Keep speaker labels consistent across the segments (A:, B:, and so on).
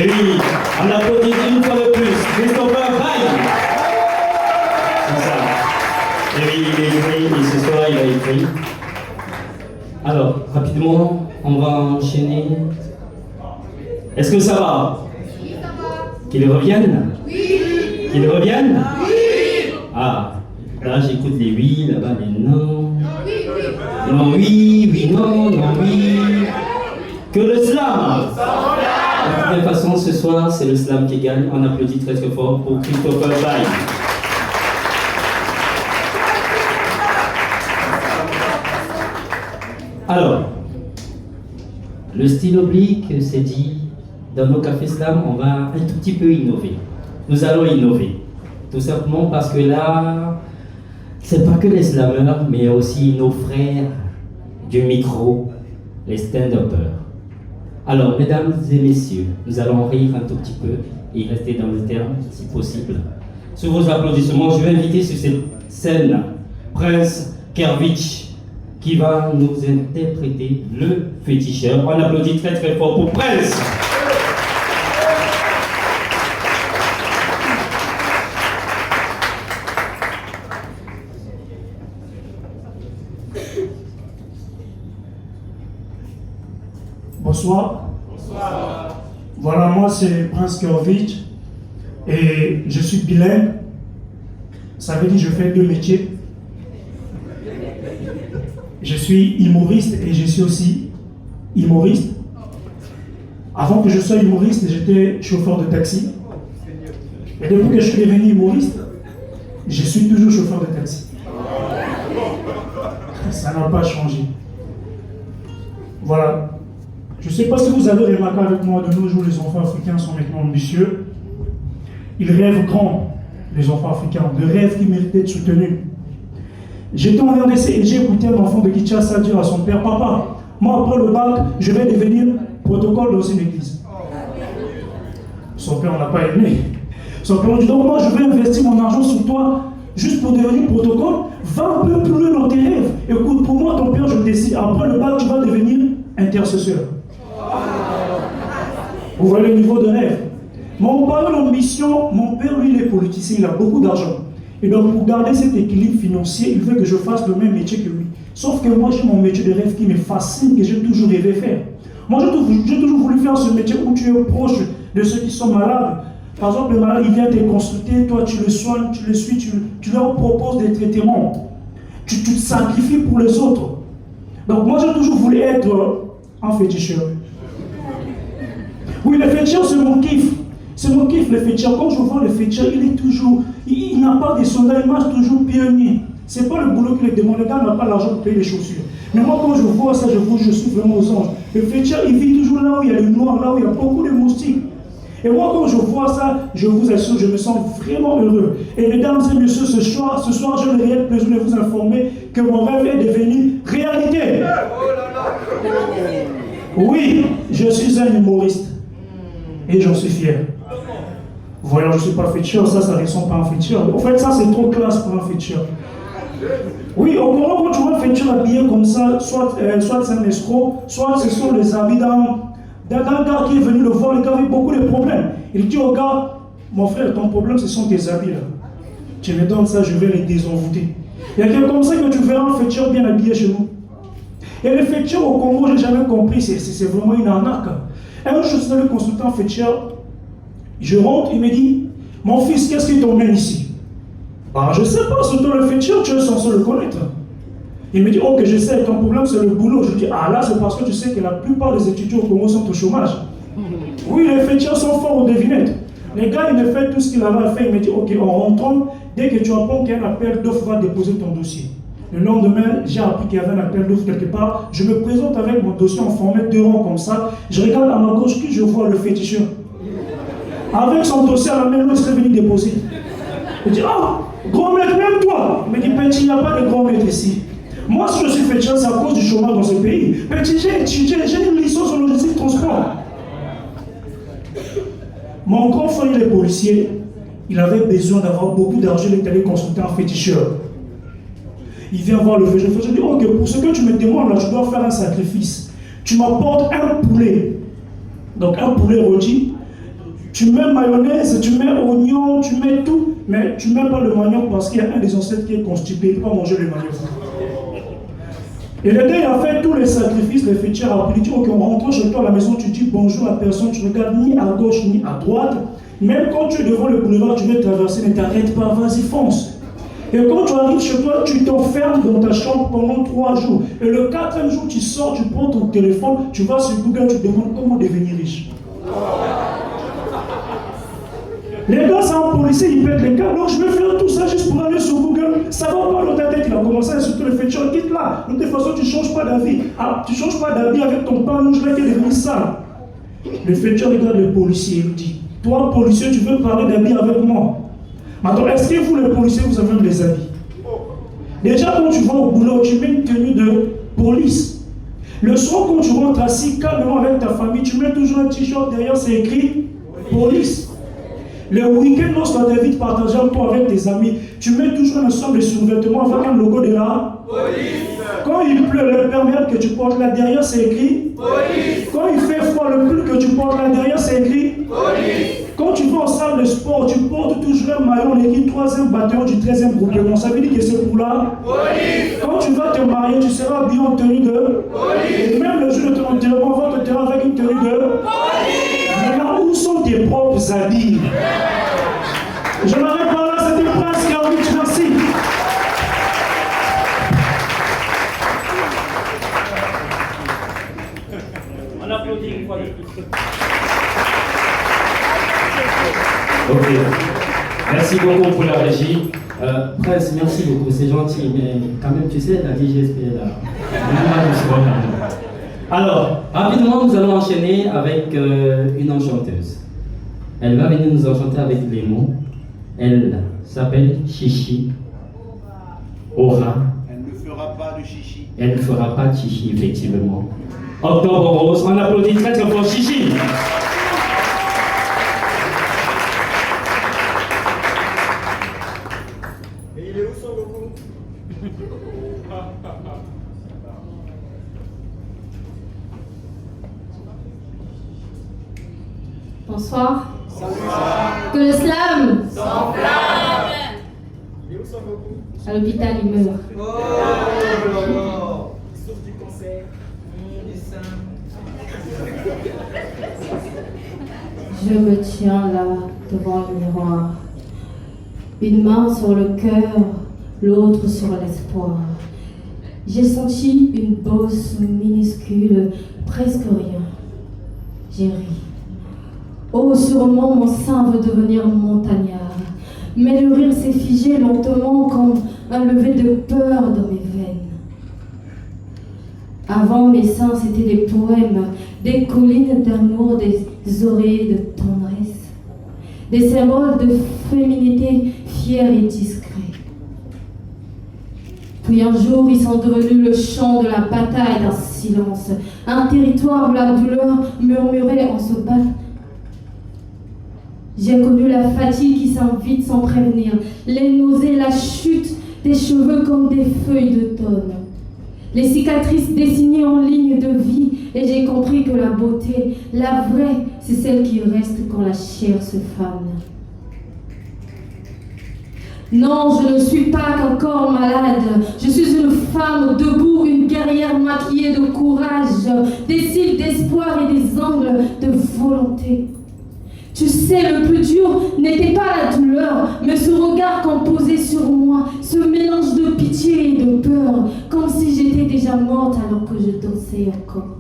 A: Et oui, on applaudit une fois de plus Christopher Baye. C'est ça. Et oui, il est écrit, et ce soir il a écrit. Alors, rapidement, on va enchaîner. Est-ce que ça va?
B: Oui, ça va.
A: Qu'ils reviennent?
B: Oui.
A: Qu'ils reviennent?
B: Oui.
A: Ah, là j'écoute les oui, là-bas les non.
B: Oui, oui.
A: Non, oui, oui, non, non, oui. Que le slam! De toute façon, ce soir, c'est le slam qui gagne. On applaudit très très fort pour Christopher Baye. Alors, le style oblique, c'est dit, dans nos cafés slam, on va un tout petit peu innover. Nous allons innover. Tout simplement parce que là, c'est pas que les slammers, mais aussi nos frères du micro, les stand-uppers. Alors, mesdames et messieurs, nous allons rire un tout petit peu et rester dans le terme, si possible. Sur vos applaudissements, je vais inviter sur cette scène Prince Kervich, qui va nous interpréter le féticheur. On applaudit très très fort pour Prince.
C: Bonsoir. Bonsoir. Voilà, moi c'est Prince Kervich et je suis bilingue. Ça veut dire que je fais deux métiers. Je suis humoriste et je suis aussi humoriste. Avant que je sois humoriste, j'étais chauffeur de taxi. Et depuis que je suis devenu humoriste, je suis toujours chauffeur de taxi. Ça n'a pas changé. Voilà. Je ne sais pas si vous avez remarqué avec moi, de nos jours, les enfants africains sont maintenant ambitieux. Ils rêvent grand, les enfants africains, de rêves qui méritent d'être soutenus. J'étais en RDC et j'ai écouté un enfant de Kinshasa dire à son père, papa, moi après le bac, je vais devenir protocole dans une église. Son père n'a pas aimé. Son père dit, donc moi je vais investir mon argent sur toi, juste pour devenir protocole, va un peu plus loin dans tes rêves. Écoute, pour moi, ton père, je me décide, après le bac, tu vas devenir intercesseur. Vous voyez le niveau de rêve. Mon père, l'ambition, mon père, lui, il est politicien, il a beaucoup d'argent. Et donc, pour garder cet équilibre financier, il veut que je fasse le même métier que lui. Sauf que moi, j'ai mon métier de rêve qui me fascine, que j'ai toujours rêvé faire. Moi, j'ai toujours voulu faire ce métier où tu es proche de ceux qui sont malades. Par exemple, le malade, il vient te consulter, toi, tu le soignes, tu le suis, tu leur proposes des traitements. Tu te sacrifies pour les autres. Donc, moi, j'ai toujours voulu être un féticheur. Oui, le féticheur, c'est mon kiff. C'est mon kiff, le féticheur. Quand je vois le féticheur, il est toujours... Il n'a pas des sondages, il marche toujours pionnier. C'est pas le boulot qu'il demande. Le gars n'a pas l'argent pour payer les chaussures. Mais moi, quand je vois ça, je suis vraiment aux anges. Le féticheur, il vit toujours là où il y a le noir, là où il y a beaucoup de moustiques. Et moi, quand je vois ça, je vous assure, je me sens vraiment heureux. Et mesdames et messieurs, ce soir, j'ai le réel plaisir de vous informer que mon rêve est devenu réalité. Oui, je suis un humoriste. Et j'en suis fier. Voyons, je ne suis pas féticheur, ça ne ressemble pas à un féticheur. En fait, ça, c'est trop classe pour un féticheur. Oui, au moment où tu vois un féticheur habillé comme ça, soit c'est un escroc, soit ce sont les habits d'un gars qui est venu le voir, le gars avait beaucoup de problèmes. Il dit au gars, mon frère, ton problème, ce sont tes habits là. Tu me donnes ça, je vais les désenvoûter. Il y a quelqu'un comme ça que tu verras un féticheur bien habillé chez nous. Et le féticheur au Congo, je n'ai jamais compris, c'est vraiment une arnaque. Un jour, je suis allé consulter un féticheur. Je rentre, il me dit, mon fils, qu'est-ce qui t'emmène ici? Ah, je ne sais pas, c'est toi le féticheur, tu es censé le connaître. Il me dit, ok, je sais, ton problème c'est le boulot. Je dis, ah là, c'est parce que tu sais que la plupart des étudiants au Congo sont au chômage. Oui, les féticheurs sont forts aux devinettes. Les gars, il me fait tout ce qu'il avait à faire. Il me dit, ok, en rentrant, dès que tu apprends qu'il y a un appel d'offres, va déposer ton dossier. Le lendemain, j'ai appris qu'il y avait un appel d'offres quelque part. Je me présente avec mon dossier en format 2 rangs comme ça. Je regarde à ma gauche qui je vois, le féticheur. Avec son dossier à la main, il serait venu déposer. Il dit, ah, grand maître, même toi. Il me dit, petit, il n'y a pas de grand maître ici. Moi, si je suis féticheur, c'est à cause du chômage dans ce pays. Petit, j'ai une licence en logistique transport. Mon grand frère, il est policier. Il avait besoin d'avoir beaucoup d'argent. Il est allé consulter un féticheur. Il vient voir le féticheur. Je dis, ok, pour ce que tu me demandes là, je dois faire un sacrifice. Tu m'apportes un poulet. Donc un poulet rôti. Tu mets mayonnaise, tu mets oignon, tu mets tout, mais tu ne mets pas le manioc parce qu'il y a un des ancêtres qui est constipé, il ne peut pas manger le manioc. Et le gars, il a fait tous les sacrifices, les fétiches à politique. Ok, en rentrant chez toi à la maison, tu dis bonjour à personne, tu ne regardes ni à gauche ni à droite. Même quand tu es devant le boulevard, tu veux traverser, ne t'arrête pas, vas-y, fonce. Et quand tu arrives chez toi, tu t'enfermes dans ta chambre pendant 3 jours. Et le 4e jour, tu sors, tu prends ton téléphone, tu vas sur Google, tu te demandes comment devenir riche. Les gars, c'est un policier, il pète les gars. Donc je vais faire tout ça juste pour aller sur Google. Ça va pas dans ta tête, il a commencé à insulter le fétiche. Quitte là. De toute façon, tu ne changes pas d'avis. Ah, tu ne changes pas d'avis avec ton pain rouge là qui est devenu sale. Le fétiche regarde le policier et lui dit, toi, policier, tu veux parler d'habits avec moi? Maintenant, est-ce que vous, les policiers, vous avez des habits? Déjà, quand tu vas au boulot, tu mets une tenue de police. Le soir, quand tu rentres assis calmement avec ta famille, tu mets toujours un t-shirt derrière, c'est écrit police. Le week-end, lorsque tu invites à partager un peu avec tes amis, tu mets toujours un ensemble de sous-vêtements avec un logo de la police. Quand il pleut, le perméable que tu portes là derrière, c'est écrit police. Quand il fait froid, le pull que tu portes là derrière, c'est écrit police. Quand tu vas en salle de sport, tu portes toujours un maillot, l'équipe 3e bataillon du 13e groupement. Ça veut dire que c'est pour la police. Quand tu vas te marier, tu seras bien en tenue de police. Et même le jour de ton enterrement, on va te tenir avec une tenue de police. Maintenant, où sont tes propres habits? Je m'arrête par là, c'était Prince Carwitch, merci.
D: On applaudit une fois de plus.
A: Ok. Merci beaucoup pour la régie. Prince, merci beaucoup, c'est gentil, mais quand même, tu sais, la DGSP est là. Alors, rapidement, nous allons enchaîner avec une enchanteuse. Elle va venir nous enchanter avec les mots. Elle s'appelle Chichi. Aura.
E: Elle ne fera pas de chichi.
A: Elle ne fera pas de chichi, effectivement. Octobre Rose, on applaudit très très fort Chichi.
E: Et il est où son Goku?
B: Bonsoir. Que le slam
E: S'enflamme. Il est où son Goku?
B: à l'hôpital, il meurt.
E: Oh là. Il souffre du cancer. Du sein.
B: Je me tiens là, devant le miroir. Une main sur le cœur, l'autre sur l'espoir. J'ai senti une bosse minuscule, presque rien. J'ai ri. Oh, sûrement mon sein veut devenir montagnard. Mais le rire s'est figé lentement comme un lever de peur dans mes veines. Avant, mes seins, c'était des poèmes, des collines d'amour, des oreilles de tendresse, des symboles de féminité fiers et discrets. Puis un jour, ils sont devenus le chant de la bataille d'un silence, un territoire où la douleur murmurait en se battant. J'ai connu la fatigue qui s'invite sans prévenir, les nausées, la chute des cheveux comme des feuilles d'automne. Les cicatrices dessinées en ligne de vie, et j'ai compris que la beauté, la vraie, c'est celle qui reste quand la chair se fane. Non, je ne suis pas qu'un corps malade. Je suis une femme debout, une guerrière maquillée de courage, des cils d'espoir et des angles de volonté. Tu sais, le plus dur n'était pas la douleur, mais ce regard qu'on posait sur moi, ce mélange de pitié et de peur, comme si j'étais déjà morte alors que je dansais encore.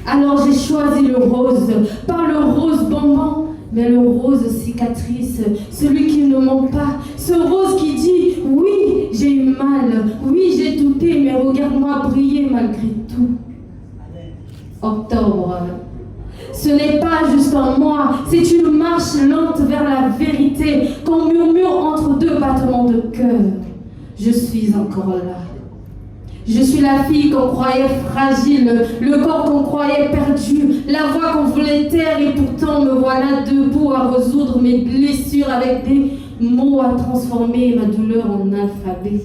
B: Alors j'ai choisi le rose, pas le rose bonbon, mais le rose cicatrice, celui qui ne ment pas, ce rose qui dit « Oui, j'ai eu mal, oui, j'ai douté, mais regarde-moi briller malgré tout. » Octobre. Ce n'est pas juste un mois, c'est une marche lente vers la vérité qu'on murmure entre deux battements de cœur. Je suis encore là. Je suis la fille qu'on croyait fragile, le corps qu'on croyait perdu, la voix qu'on voulait taire et pourtant me voilà debout à résoudre mes blessures avec des mots à transformer ma douleur en alphabet.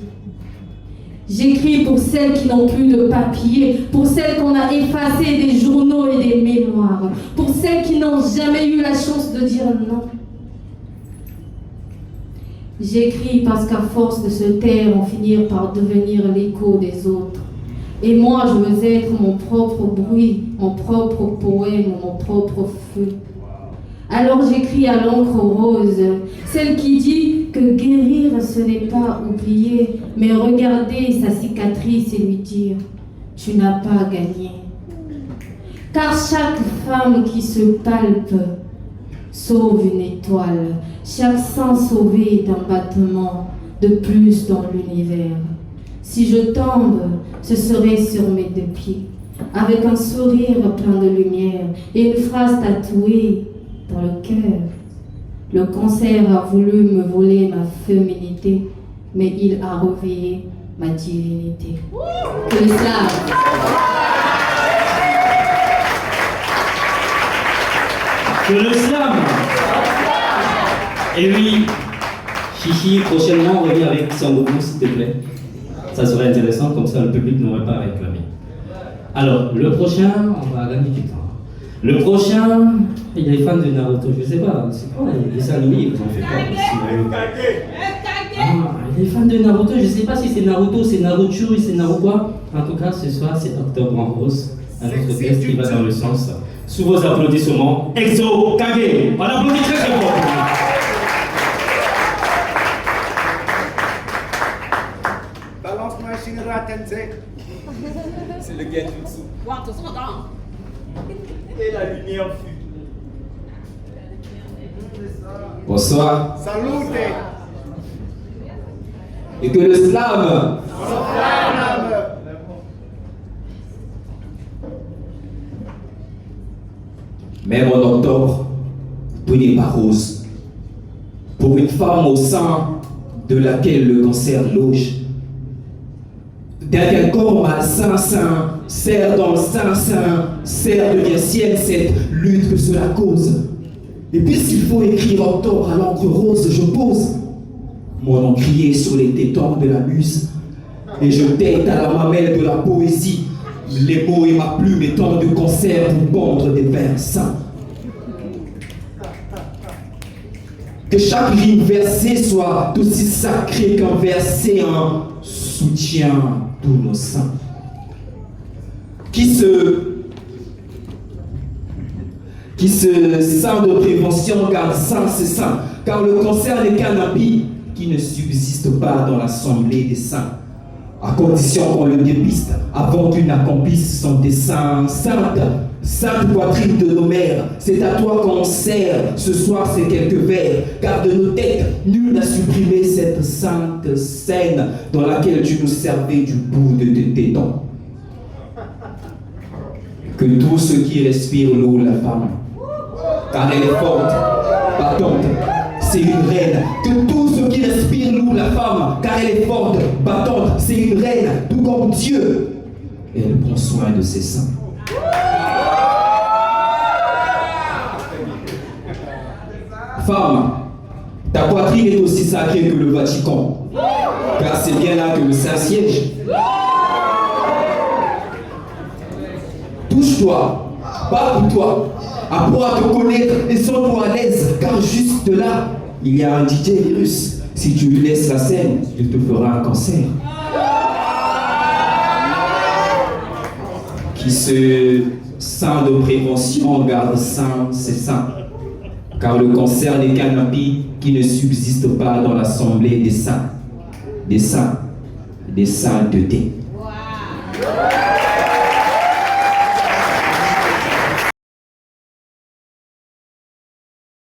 B: J'écris pour celles qui n'ont plus de papier, pour celles qu'on a effacées des journaux et des mémoires, pour celles qui n'ont jamais eu la chance de dire non. J'écris parce qu'à force de se taire, on finit par devenir l'écho des autres. Et moi, je veux être mon propre bruit, mon propre poème, mon propre feu. Alors j'écris à l'encre rose, celle qui dit que guérir ce n'est pas oublier, mais regarder sa cicatrice et lui dire « tu n'as pas gagné ». Car chaque femme qui se palpe sauve une étoile, chaque sein sauvé est un battement de plus dans l'univers. Si je tombe, ce serait sur mes 2 pieds, avec un sourire plein de lumière et une phrase tatouée dans le cœur. Le cancer a voulu me voler ma féminité, mais il a réveillé ma divinité. Que le slam.
A: Que le slam. Et oui, Chichi, prochainement, on revient avec son groupe, s'il te plaît. Ça serait intéressant, comme ça le public n'aurait pas réclamé. Alors, le prochain, on va gagner du temps. Le prochain, il est fan de Naruto, je sais pas, c'est quoi les dessins animés, vous en faites pas. Il est fan de Naruto, je sais pas si c'est Naruto, c'est Naruto, c'est Naruto quoi. En tout cas, ce soir, c'est Octobre en rose, un autre texte qui va dans le sens. Sous vos applaudissements, Exo Kage. On applaudit très très fort.
E: Balance-moi Shinra Tensei. C'est le Genjutsu. Et la lumière fut.
F: Bonsoir.
E: Salut.
F: Et que le slam. Même en octobre, tout n'est pas rose. Pour une femme au sein de laquelle le cancer loge, d'un corps malsain, serre dans le sein, serre devient sienne cette lutte que cela cause. Et puisqu'il faut écrire octobre à l'encre rose, je pose mon encrier sur les tétons de la muse et je tête à la mamelle de la poésie les mots et ma plume étant de concert pour pondre des vers saints. Que chaque rime versée soit aussi sacrée qu'un verset, un soutien tous nos saints. Qui se sein de prévention garde sain ses seins, car le cancer n'est qu'un habit qui ne subsiste pas dans l'assemblée des saints, à condition qu'on le dépiste avant qu'il n'accomplisse son dessein. Sainte poitrine de nos mères, c'est à toi qu'on sert ce soir ces quelques vers, car de nos têtes, nul n'a supprimé cette sainte scène dans laquelle tu nous servais du bout de tes tétons. Que tous ceux qui respirent l'eau la femme, car elle est forte, battante, c'est une reine. Que tous ceux qui respirent l'eau la femme, car elle est forte, battante, c'est une reine, tout comme Dieu. Elle prend soin de ses seins. Femme, ta poitrine est aussi sacrée que le Vatican, car c'est bien là que le Saint siège. Touche-toi, parle-toi, apprends à te connaître et sens-toi à l'aise, car juste là, il y a un DJ virus. Si tu lui laisses la scène, il te fera un cancer. Qui se sein de prévention garde sain ses seins, car le cancer n'est qu'un habit qui ne subsiste pas dans l'assemblée des saints, des saints, des saintetés. Wow.